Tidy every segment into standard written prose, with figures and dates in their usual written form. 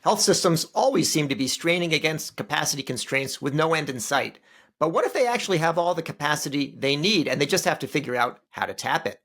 Health systems always seem to be straining against capacity constraints with no end in sight. But what if they actually have all the capacity they need and they just have to figure out how to tap it?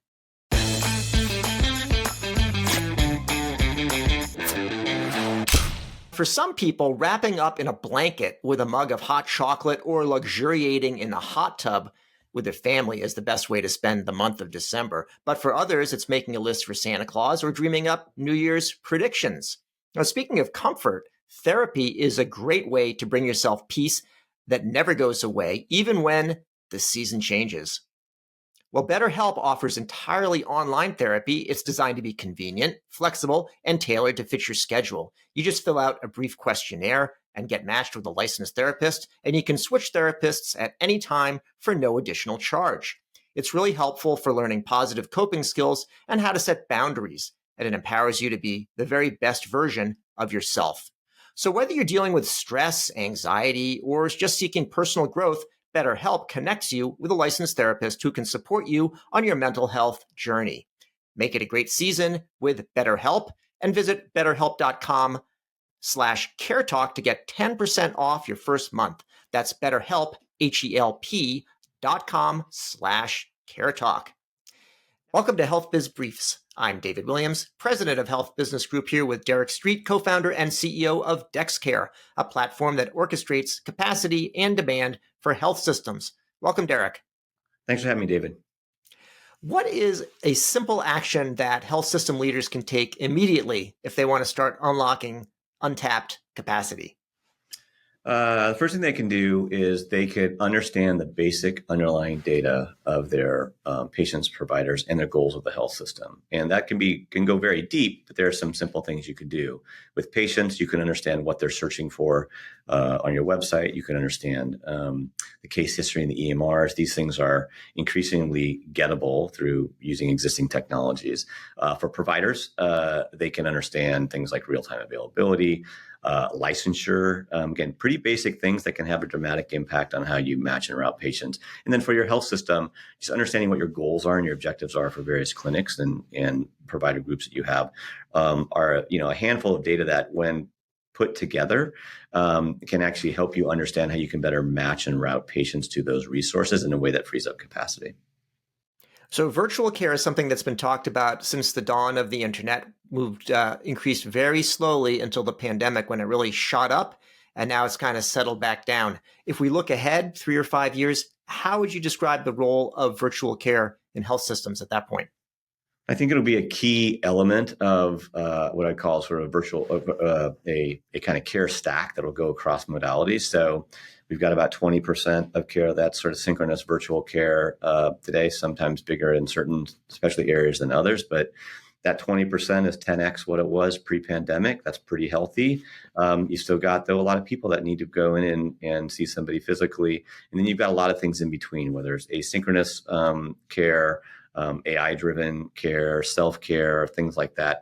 For some people, wrapping up in a blanket with a mug of hot chocolate or luxuriating in a hot tub with their family is the best way to spend the month of December. But for others, it's making a list for Santa Claus or dreaming up New Year's predictions. Now, speaking of comfort, therapy is a great way to bring yourself peace that never goes away, even when the season changes. Well, BetterHelp offers entirely online therapy. It's designed to be convenient, flexible, and tailored to fit your schedule. You just fill out a brief questionnaire and get matched with a licensed therapist, and you can switch therapists at any time for no additional charge. It's really helpful for learning positive coping skills and how to set boundaries, and it empowers you to be the very best version of yourself. So whether you're dealing with stress, anxiety, or just seeking personal growth, BetterHelp connects you with a licensed therapist who can support you on your mental health journey. Make it a great season with BetterHelp and visit betterhelp.com/CareTalk to get 10% off your first month. That's BetterHelp, HELP.com/CareTalk. Welcome to HealthBiz Briefs. I'm David Williams, president of Health Business Group here with Derek Streat, co-founder and CEO of DexCare, a platform that orchestrates capacity and demand for health systems. Welcome, Derek. Thanks for having me, David. What is a simple action that health system leaders can take immediately if they want to start unlocking untapped capacity? The first thing they can do is they could understand the basic underlying data of their patients, providers, and their goals of the health system. And that can go very deep, but there are some simple things you could do. With patients, you can understand what they're searching for on your website. You can understand the case history and the EMRs. These things are increasingly gettable through using existing technologies. For providers, they can understand things like real-time availability, licensure, again, pretty basic things that can have a dramatic impact on how you match and route patients. And then for your health system, just understanding what your goals are and your objectives are for various clinics and provider groups that you have are a handful of data that, when put together, can actually help you understand how you can better match and route patients to those resources in a way that frees up capacity. So virtual care is something that's been talked about since the dawn of the internet, increased very slowly until the pandemic when it really shot up, and now it's kind of settled back down. If we look ahead 3 or 5 years, how would you describe the role of virtual care in health systems at that point? I think it'll be a key element of what I call sort of a kind of care stack that will go across modalities. So we've got about 20% of care that's sort of synchronous virtual care today, sometimes bigger in certain specialty areas than others. But that 20% is 10x what it was pre-pandemic. That's pretty healthy. You still got, though, a lot of people that need to go in and see somebody physically. And then you've got a lot of things in between, whether it's asynchronous care, AI-driven care, self-care, things like that.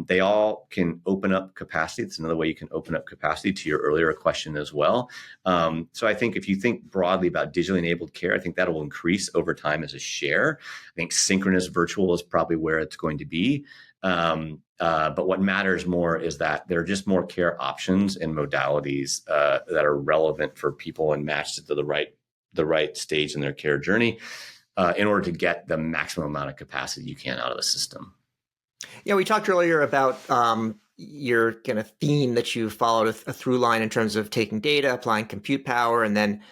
They all can open up capacity. It's another way you can open up capacity, to your earlier question as well. So I think if you think broadly about digitally enabled care, I think that will increase over time as a share. I think synchronous virtual is probably where it's going to be. But what matters more is that there are just more care options and modalities that are relevant for people and matched to the right stage in their care journey in order to get the maximum amount of capacity you can out of the system. Yeah, we talked earlier about your kind of theme that you followed a through line in terms of taking data, applying compute power, and then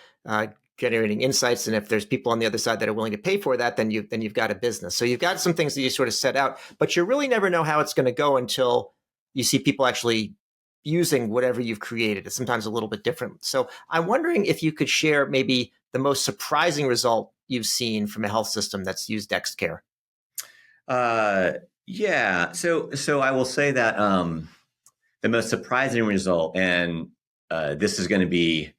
generating insights. And if there's people on the other side that are willing to pay for that, then you've got a business. So you've got some things that you sort of set out, but you really never know how it's going to go until you see people actually using whatever you've created. It's sometimes a little bit different. So I'm wondering if you could share maybe the most surprising result you've seen from a health system that's used DexCare. Yeah. So I will say that the most surprising result, and this is going to be,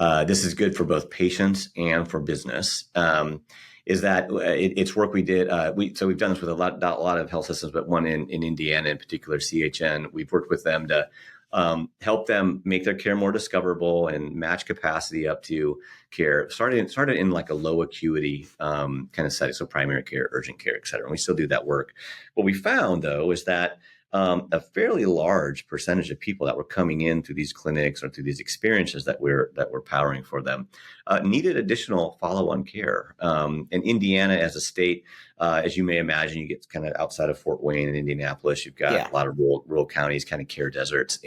this is good for both patients and for business, is that it's work we did. So we've done this with a lot of health systems, but one in Indiana in particular, CHN. We've worked with them to help them make their care more discoverable and match capacity up to care. Started in like a low acuity kind of setting, so primary care, urgent care, et cetera. And we still do that work. What we found, though, is that a fairly large percentage of people that were coming in through these clinics or through these experiences that we're powering for them needed additional follow-on care. And Indiana, as a state, as you may imagine, you get kind of outside of Fort Wayne and Indianapolis, you've got a lot of rural counties, kind of care deserts,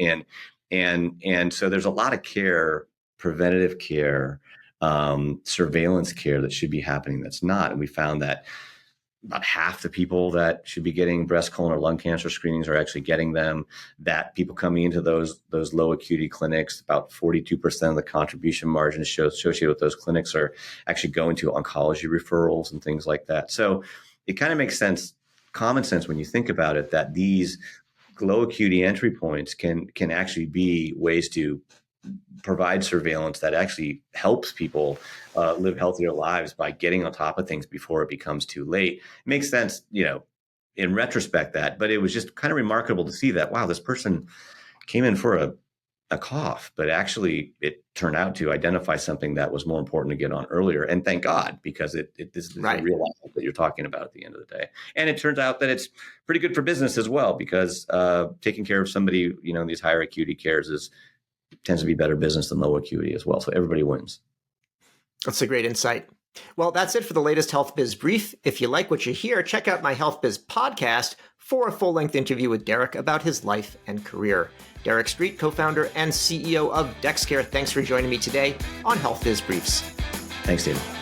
and so there's a lot of care, preventative care, surveillance care that should be happening that's not. And we found that about half the people that should be getting breast, colon, or lung cancer screenings are actually getting them. That people coming into those low acuity clinics, about 42% of the contribution margin associated with those clinics are actually going to oncology referrals and things like that. So it kind of makes sense, common sense, when you think about it, that these low acuity entry points can actually be ways to provide surveillance that actually helps people live healthier lives by getting on top of things before it becomes too late. It makes sense, in retrospect but it was just kind of remarkable to see that, wow, this person came in for a cough, but actually it turned out to identify something that was more important to get on earlier. And thank God, because this is the real life that you're talking about at the end of the day. And it turns out that it's pretty good for business as well, because taking care of somebody, in these higher acuity cares tends to be better business than low acuity as well. So everybody wins. That's a great insight. Well, that's it for the latest HealthBiz Brief. If you like what you hear, check out my HealthBiz podcast for a full-length interview with Derek about his life and career. Derek Streat, co-founder and CEO of DexCare. Thanks for joining me today on HealthBiz Briefs. Thanks, David.